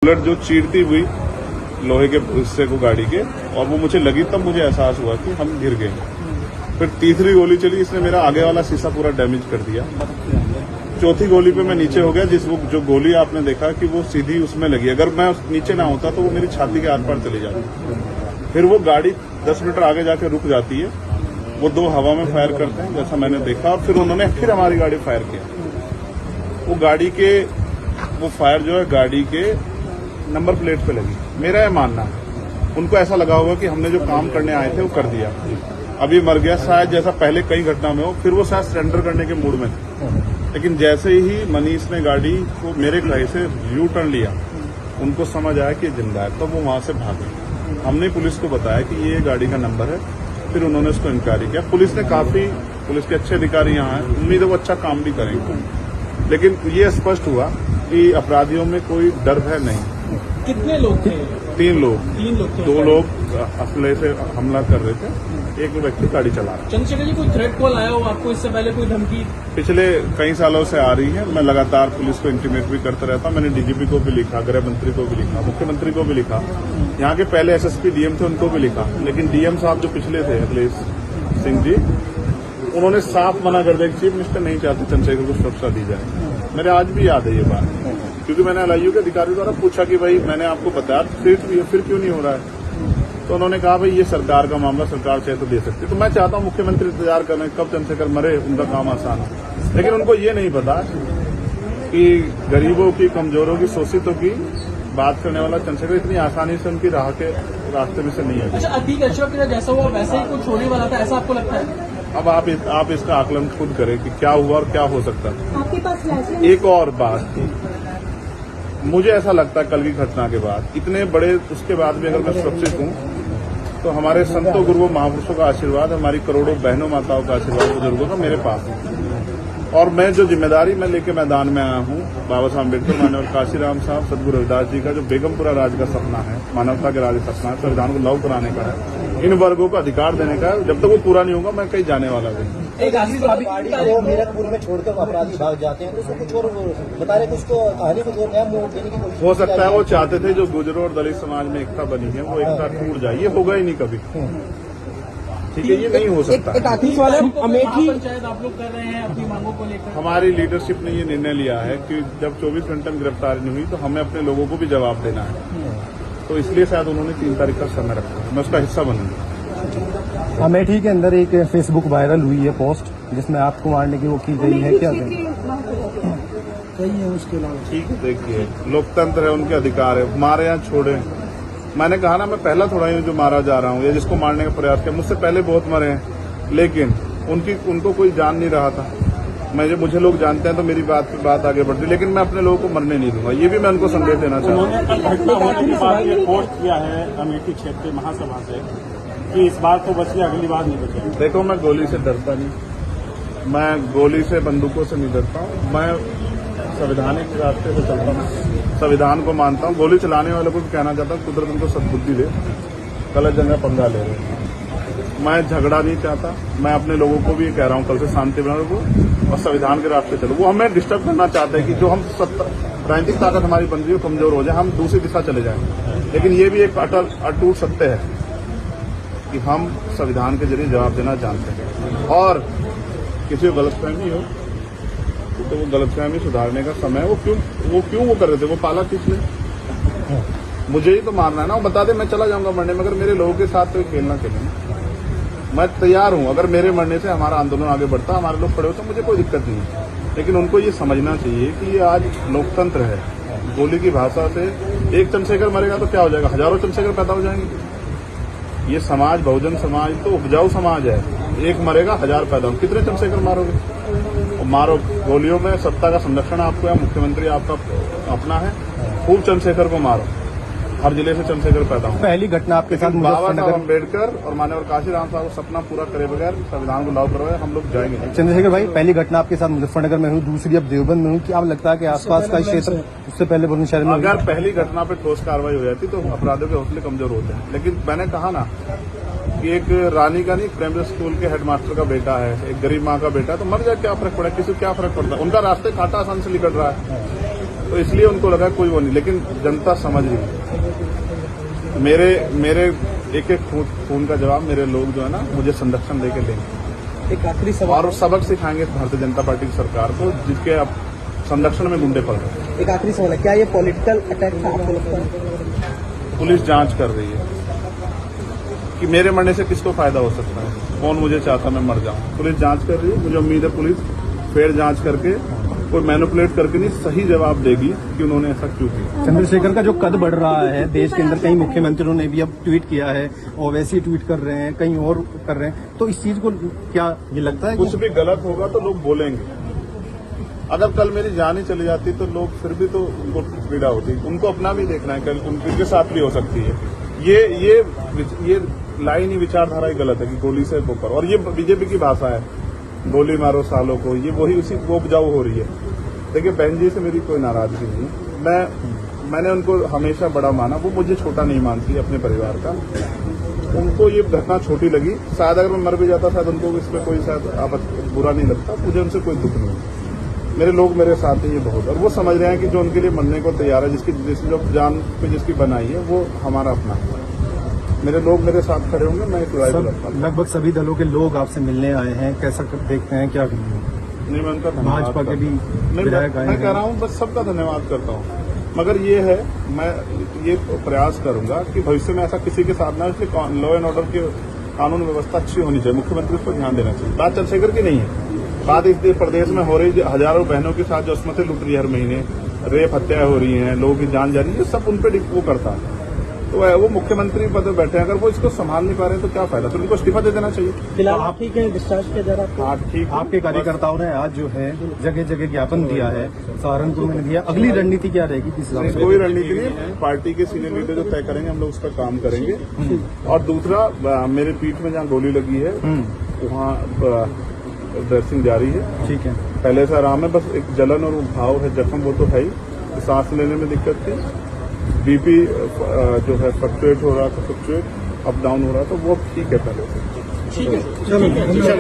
Bullet जो चीरती हुई लोहे के हिस्से को गाड़ी के, और वो मुझे लगी तब मुझे एहसास हुआ कि हम गिर गए। फिर तीसरी गोली चली, इसने मेरा आगे वाला शीशा पूरा डैमेज कर दिया। चौथी गोली पे मैं नीचे हो गया, जो गोली आपने देखा कि वो सीधी उसमें लगी। अगर मैं नीचे ना होता तो वो मेरी छाती के आर पार चली जाती। फिर वो गाड़ी 10 मीटर आगे जाके रुक जाती है। वो 2 हवा में फायर करते हैं जैसा मैंने देखा, और फिर उन्होंने फिर हमारी गाड़ी फायर किया। वो फायर जो है गाड़ी के नंबर प्लेट पे लगी। मेरा यह मानना है, उनको ऐसा लगा होगा कि हमने जो काम करने आए थे वो कर दिया, अब ये मर गया शायद, जैसा पहले कई घटना में हो। फिर वो शायद सरेंडर करने के मूड में थे, लेकिन जैसे ही मनीष ने गाड़ी को मेरे कहे से यू टर्न लिया, उनको समझ आया कि जिंदा है, तो वो वहां से भागे। हमने पुलिस को बताया कि ये गाड़ी का नंबर है, फिर उन्होंने उसको इंक्वायरी किया। पुलिस के अच्छे अधिकारी यहाँ हैं, उम्मीद है वो अच्छा काम भी करेंगे। लेकिन ये स्पष्ट हुआ कि अपराधियों में कोई डर है नहीं। कितने लोग थे? 3 लोग। 3 लोग थे। 2 लोग असले से हमला कर रहे थे, एक व्यक्ति गाड़ी चला रहा। चंद्रशेखर जी, कोई थ्रेट कॉल आया हो आपको इससे पहले, कोई धमकी? पिछले कई सालों से आ रही है। मैं लगातार पुलिस को इंटीमेट भी करता रहता हूं। मैंने डीजीपी को भी लिखा, गृह मंत्री को भी लिखा, मुख्यमंत्री को भी लिखा, यहाँ के पहले एसएसपी डीएम थे उनको भी लिखा। लेकिन डीएम साहब जो पिछले थे अखिलेश सिंह जी, उन्होंने साफ मना कर दिया कि चीफ मिनिस्टर नहीं चाहते चंद्रशेखर को सुरक्षा दी जाए। मेरे आज भी याद है ये बात, क्योंकि मैंने एलआईयू के अधिकारियों द्वारा पूछा कि भाई मैंने आपको बताया फिर क्यों नहीं हो रहा है। तो उन्होंने कहा भाई ये सरकार का मामला, सरकार चाहे तो दे सकती। तो मैं चाहता हूं मुख्यमंत्री इंतजार कर रहे हैं कब चंद्रशेखर मरे, उनका काम आसान है। लेकिन उनको ये नहीं पता कि गरीबों की, कमजोरों की, शोषितों की बात करने वाला चंद्रशेखर इतनी आसानी से उनकी रास्ते में से नहीं है। अच्छा, अतीक अशरफ के जैसा हुआ वैसे ही कुछ होने वाला था, ऐसा आपको लगता है? अब आप इसका आकलन खुद करें कि क्या हुआ और क्या हो सकता है। आपके पास एक और बात, मुझे ऐसा लगता है कल की घटना के बाद, इतने बड़े उसके बाद भी अगर मैं सुरक्षित हूं तो हमारे संतों गुरुओं महापुरुषों का आशीर्वाद, हमारी करोड़ों बहनों माताओं का आशीर्वाद, बुजुर्गों का मेरे पास है। और मैं जो जिम्मेदारी मैं लेके मैदान में आया हूं, बाबा साहब अम्बेडकर, मानव काशीराम साहब, सदगुरु रविदास जी का जो बेगमपुरा राज का सपना है, मानवता के राज का सपना है, संविधान को लागू कराने का है, इन वर्गों का अधिकार देने का है। जब तक वो पूरा नहीं होगा मैं कहीं जाने वाला नहीं। वो मीरपुर में छोड़कर अपराधी भाग जाते हैं, तो उसको कुछ और बता रहे कि उसको कहानी को नया मोड़ देने की कोशिश हो सकता है वो चाहते थे जो गुजरों और दलित समाज में एकता बनी है वो एकता टूट जाए, ये होगा ही नहीं कभी। ठीक है, ये नहीं हो सकता। अमेठी पंचायत आप लोग कर रहे हैं अपनी मांगों को लेकर। हमारी लीडरशिप ने ये निर्णय लिया है कि जब 24 घंटे में गिरफ्तारी नहीं हुई तो हमें अपने लोगों को भी जवाब देना है, तो इसलिए शायद उन्होंने 3 तारीख का समय रखा है। मैं उसका हिस्सा बनूंगा। अमेठी के अंदर एक फेसबुक वायरल हुई है पोस्ट जिसमें आपको मारने की वो की गई है, क्या कहीं है उसके अलावा? ठीक है, देखिए लोकतंत्र है, उनके अधिकार है, मारे या छोड़े। मैंने कहा ना, मैं पहला थोड़ा ही जो मारा जा रहा हूँ या जिसको मारने का प्रयास किया, मुझसे पहले बहुत मरे हैं, लेकिन उनको कोई जान नहीं रहा था। मुझे लोग जानते हैं तो मेरी बात आगे बढ़ती, लेकिन मैं अपने लोगों को मरने नहीं दूंगा। ये भी मैं उनको संदेश देना चाहता हूँ। पोस्ट किया है अमेठी क्षेत्रीय महासभा से कि इस बार तो बचिए, अगली बार नहीं बचेगी। देखो, मैं गोली से डरता नहीं, मैं गोली से, बंदूकों से नहीं डरता हूँ। मैं संवैधानिक रास्ते से चलता हूँ, संविधान को मानता हूँ। गोली चलाने वालों को भी कहना चाहता हूँ कुदरत उनको सद्बुद्धि दे, गलत जगह पंगा ले रहे हैं। मैं झगड़ा नहीं चाहता, मैं अपने लोगों को भी कह रहा हूँ कल से शांति बना रखो और संविधान के रास्ते चलो। वो हमें डिस्टर्ब करना चाहते हैं कि जो हम राजनीतिक ताकत हमारी बन रही है कमजोर हो जाए, हम दूसरी दिशा चले जाएं। लेकिन ये भी एक अटूट सत्य है कि हम संविधान के जरिए जवाब देना जानते हैं, और किसी को गलतफहमी हो तो वो गलतफहमी सुधारने का समय, वो क्यों वो कर रहे थे, वो पाला किसने? मुझे ही तो मारना है ना। वो बता दे मैं चला जाऊंगा मरने, मगर मेरे लोगों के साथ तो खेलना खेलेंगे। मैं तैयार हूं, अगर मेरे मरने से हमारा आंदोलन आगे बढ़ता, हमारे लोग खड़े होते, मुझे कोई दिक्कत नहीं है। लेकिन उनको ये समझना चाहिए कि ये आज लोकतंत्र है। गोली की भाषा से एक चंद्रशेखर मरेगा तो क्या हो जाएगा, हजारों चंद्रशेखर पैदा हो जाएंगे। ये समाज, बहुजन समाज तो उपजाऊ समाज है, एक मरेगा 1000 पैदा हो। कितने चंद्रशेखर मारोगे? मारो, गोलियों में सत्ता का संरक्षण आपको है, मुख्यमंत्री आपका अपना है, खूब चंद्रशेखर को मारो। हर जिले से चंद्रशेखर पैदा हो। पहली घटना आपके साथ बाबा साहब अम्बेडकर और मानव काशीराम साहब सपना पूरा करे बगैर संविधान को लागू करवाए हम लोग जाएंगे नहीं। चंद्रशेखर भाई, पहली घटना आपके साथ मुजफ्फरनगर में हुई, दूसरी अब देवबंद में हुई। क्या लगता है कि आसपास का क्षेत्र उससे पहले बुलंदशहर में? अगर पहली घटना पे ठोस कार्रवाई हो जाती तो अपराधियों के हौसले कमजोर होते हैं। लेकिन मैंने कहा ना कि एक रानी का नहीं, प्राइमरी स्कूल के हेडमास्टर का बेटा है, एक गरीब माँ का बेटा है, तो मर जाए क्या फर्क पड़ा, किसी को क्या फर्क पड़ता है? उनका रास्ते कांटा आसान से निकल रहा है। तो इसलिए उनको लगा कोई वो नहीं, लेकिन जनता समझ रही है। मेरे एक एक खून का जवाब मेरे लोग जो है ना मुझे संरक्षण देके देंगे एक आखिरी सवाल और सबक सिखाएंगे भारतीय जनता पार्टी की सरकार को, जिसके अब संरक्षण में गुंडे पड़ रहे हैं। एक आखिरी सवाल है, क्या ये पॉलिटिकल अटैक था आपको लगता है? पुलिस जांच कर रही है कि मेरे मरने से किसको फायदा हो सकता है, कौन मुझे चाहता मैं मर जाऊं। पुलिस जांच कर रही है, मुझे उम्मीद है पुलिस फेयर जांच करके कोई मैनिपुलेट करके नहीं सही जवाब देगी कि उन्होंने ऐसा क्यों किया। चंद्रशेखर का जो कद बढ़ रहा है देश के अंदर, कई मुख्यमंत्रियों ने भी अब ट्वीट किया है और वैसे ही ट्वीट कर रहे हैं, कहीं और कर रहे हैं, तो इस चीज को क्या ये लगता है कुछ भी गलत होगा तो लोग बोलेंगे। अगर कल मेरी जान ही चली जाती तो लोग फिर भी तो उनको पीड़ा होती, उनको अपना भी देखना है, कल उनके साथ भी हो सकती है। ये लाइन ही विचारधारा ही गलत है कि गोली से वो करो, और ये बीजेपी की भाषा है, गोली मारो सालों को, ये वही उसी वो उपजाऊ हो रही है। देखिए बहन जी से मेरी कोई नाराजगी नहीं है, मैंने उनको हमेशा बड़ा माना, वो मुझे छोटा नहीं मानती अपने परिवार का। उनको ये घटना छोटी लगी, शायद अगर मैं मर भी जाता शायद उनको इसमें कोई शायद बुरा नहीं लगता, मुझे उनसे कोई दुख नहीं है। मेरे लोग मेरे साथ हैं, ये बहुत, और वो समझ रहे हैं कि जो उनके लिए मरने को तैयार है, जिसकी जो जान पे जिसकी बनाई है वो हमारा अपना है। मेरे लोग मेरे साथ खड़े होंगे, मैं इस लगभग सभी दलों के लोग आपसे मिलने आए हैं, कैसा देखते हैं, क्या नहीं, मैं उनका धन्यवाद भाजपा के भी नहीं, विधायक आए मैं हैं। कह रहा हूँ बस सबका धन्यवाद करता हूँ, मगर ये है मैं ये प्रयास करूंगा कि भविष्य में ऐसा किसी के साथ ना, इसलिए लॉ एंड ऑर्डर की कानून व्यवस्था अच्छी होनी चाहिए, मुख्यमंत्री को ध्यान देना चाहिए। बात चंद्रशेखर की नहीं है, बात इस प्रदेश में हो रही हजारों बहनों के साथ जो अस्मतें लुट रही है, हर महीने रेप हत्याएं हो रही हैं, लोगों की जान जा रही है, सब उन पर वो करता है। तो वो मुख्यमंत्री पद में बैठे हैं, अगर वो इसको संभाल नहीं पा रहे हैं तो क्या फायदा, तो उनको इस्तीफा दे देना चाहिए। फिलहाल आप ठीक है, डिस्चार्ज किया जा रहा है? हाँ ठीक। आपके कार्यकर्ताओं ने आज जो है जगह जगह ज्ञापन दिया है, सहारनपुर में दिया, अगली रणनीति क्या रहेगी किस हिसाब से? कोई रणनीति नहीं, पार्टी के सीनियर लीडर जो तय करेंगे हम लोग उस पर काम करेंगे। और दूसरा, मेरे पीठ में जहाँ गोली लगी है वहाँ ड्रेसिंग जारी है, ठीक है, पहले से आराम है, बस एक जलन और घाव है, जख्म वो तो है ही, सांस लेने में दिक्कत थी, बीपी जो है फ्लक्चुएट हो रहा था, अप डाउन हो रहा था, वो ठीक है पहले से। ठीक है, चलो।